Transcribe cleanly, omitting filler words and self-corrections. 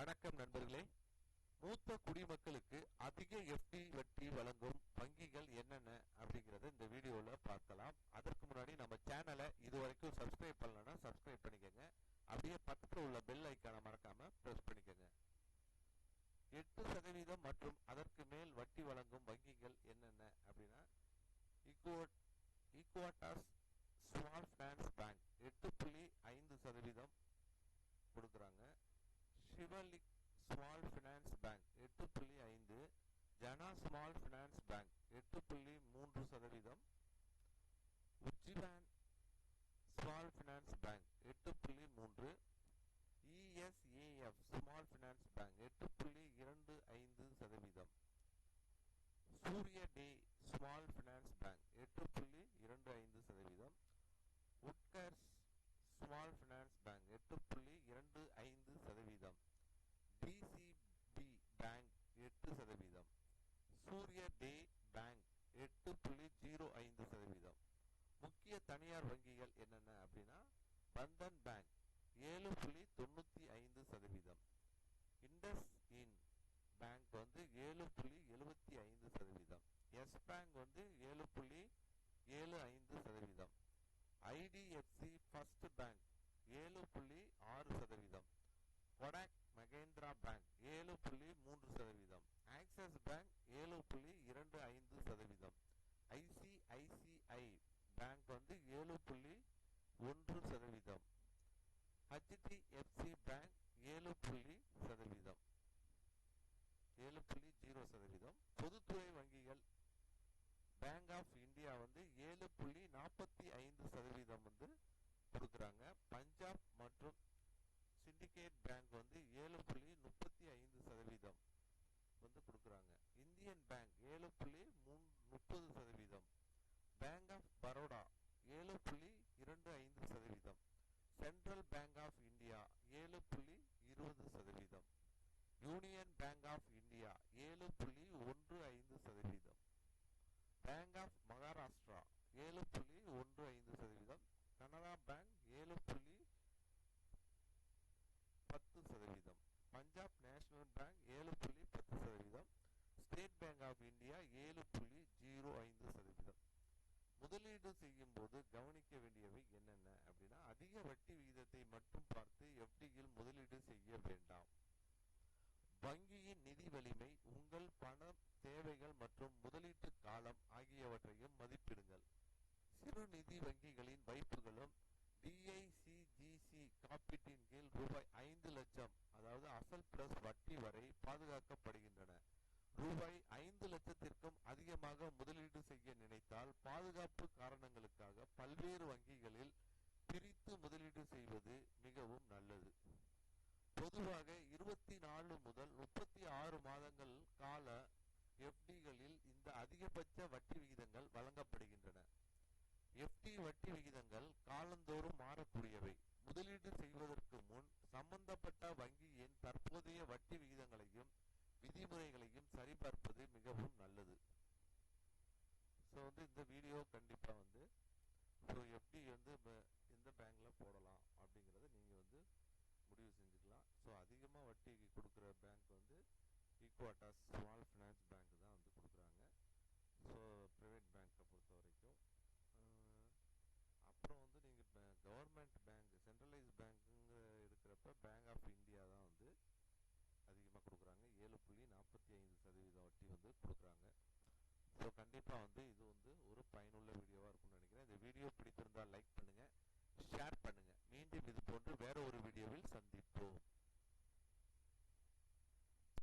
வணக்கம் நண்பர்களே. மூத்த குடிமக்களுக்கு அதிக எஃப்டி வட்டி வழங்கும் வங்கிகள் என்னென்ன அப்படிங்கறத இந்த வீடியோல பார்க்கலாம். அதற்கு முன்னாடி நம்ம சேனலை இதுவரைக்கும் சப்ஸ்கிரைப் பண்ணலன்னா சப்ஸ்கிரைப் பண்ணிக்கோங்க. அப்படியே பக்கத்தில் உள்ள பெல் ஐக்கானை மறக்காம பிரஸ் பண்ணிக்கோங்க. 8% மற்றும் அதற்கு மேல் வட்டி வழங்கும் வங்கிகள் என்னென்ன அப்படின்னா ஈக்வாட்டாஸ் ஸ்மால் ஃபைனான்ஸ் பேங்க் 8.5% கொடுக்குறாங்க. Shivalik small finance bank 8.5, Jana small finance bank 8.3%, Ujjivan small finance bank 8.3, ESAF small finance bank 8.25%, Suryoday small finance bank 8.25%, Utkarsh small finance bank 8.25%, DCB bank 8%, சூரிய டே பேங்க் 8.05%. முக்கிய தனியார் வங்கிகள் என்னென்ன அப்படின்னா Bandhan bank 7.95%, IndusInd bank 7.75%, Yes bank 7.75%, IDFC first bank 7.6%, Kotak Mahindra bank 7.3%, Axis bank 7.25%, ICICI bank 7.1%, HDFC bank 7.0%. பொதுத்துறை வங்கிகள் bank of India 7.45% கொடுக்குறாங்க. பஞ்சாப் மற்றும் சிண்டிகேட் பேங்க் 7.35% கொடுக்குறாங்க. Indian bank 7.30%, bank of Baroda 7.25%, central bank of India 7.20%, union bank of India 7.15%, bank of Maharashtra 7.15%, Canara bank 7.10%, Punjab national bank 7.10%, state bank of India 7.05%. முதலீடு செய்யும் போது கவனிக்க வேண்டியவை என்னென்ன அப்படின்னா அதிக வட்டி விகிதத்தை மட்டும் பார்த்து எஃப்டியில் முதலீடு செய்ய வேண்டாம். வங்கியின் நிதி வலிமை, உங்கள் பண தேவைகள் மற்றும் முதலீட்டு காலம் ஆகியவற்றையும் மதிப்பிடுங்கள். சிறு நிதி வங்கிகளின் வைப்புகளும் டிஐசிஜிசி காப்பீட்டின் கீழ் ரூபாய் 5 லட்சம் அதாவது அசல் பிளஸ் வட்டி வரை பாதுகாக்கப்படுகின்றன. ரூபாய் 5 லட்சத்திற்கும் அதிகமாக முதலீடு செய்ய நினைத்தால் பாதுகாப்பு காரணங்களுக்காக பல்வேறு வங்கிகளில் பிரித்து முதலீடு செய்வது மிகவும் நல்லது. பொதுவாக 24 முதல் 36 மாதங்கள் கால எஃப்டிகளில் இந்த அதிகபட்ச வட்டி விகிதங்கள் வழங்கப்படுகின்றன. எஃப்டி வட்டி விகிதங்கள் காலந்தோறும் மாறக்கூடியவை. முதலீடு செய்வதற்கு முன் சம்பந்தப்பட்ட வங்கியின் தற்போதைய வட்டி விகிதங்களையும் விதிமுறைகளையும் சரிபார்ப்பது மிகவும் நல்லது. இந்த வீடியோ கண்டிப்பா எஃப்டி எந்த பேங்க்ல போடலாம் அப்படிங்கறத நீங்க முடிவு செஞ்சுக்கலாம். அதிகமா வட்டி கொடுக்கிற பேங்க் ஈக்வாட்டாஸ் ஸ்மால் ஃபைனான்ஸ் பேங்க் தான் கொடுக்குறாங்க. பிரைவேட் பேங்கை பொறுத்த வரைக்கும். அப்புறம் நீங்க கவர்மெண்ட் பேங்க் சென்ட்ரலைஸ் பேங்க் எடுக்கிறப்ப பேங்க் ஆஃப் இந்தியா தான் அதிகமாக கொடுக்குறாங்க. 7.45% வட்டி கொடுக்குறாங்க. கண்டிப்பா இது ஒரு பயனுள்ள வீடியோவா இருக்கும்னு நினைக்கிறேன். இந்த வீடியோ பிடித்திருந்தால் லைக் பண்ணுங்க, ஷேர் பண்ணுங்க. மீண்டும் இது போன்று வேற ஒரு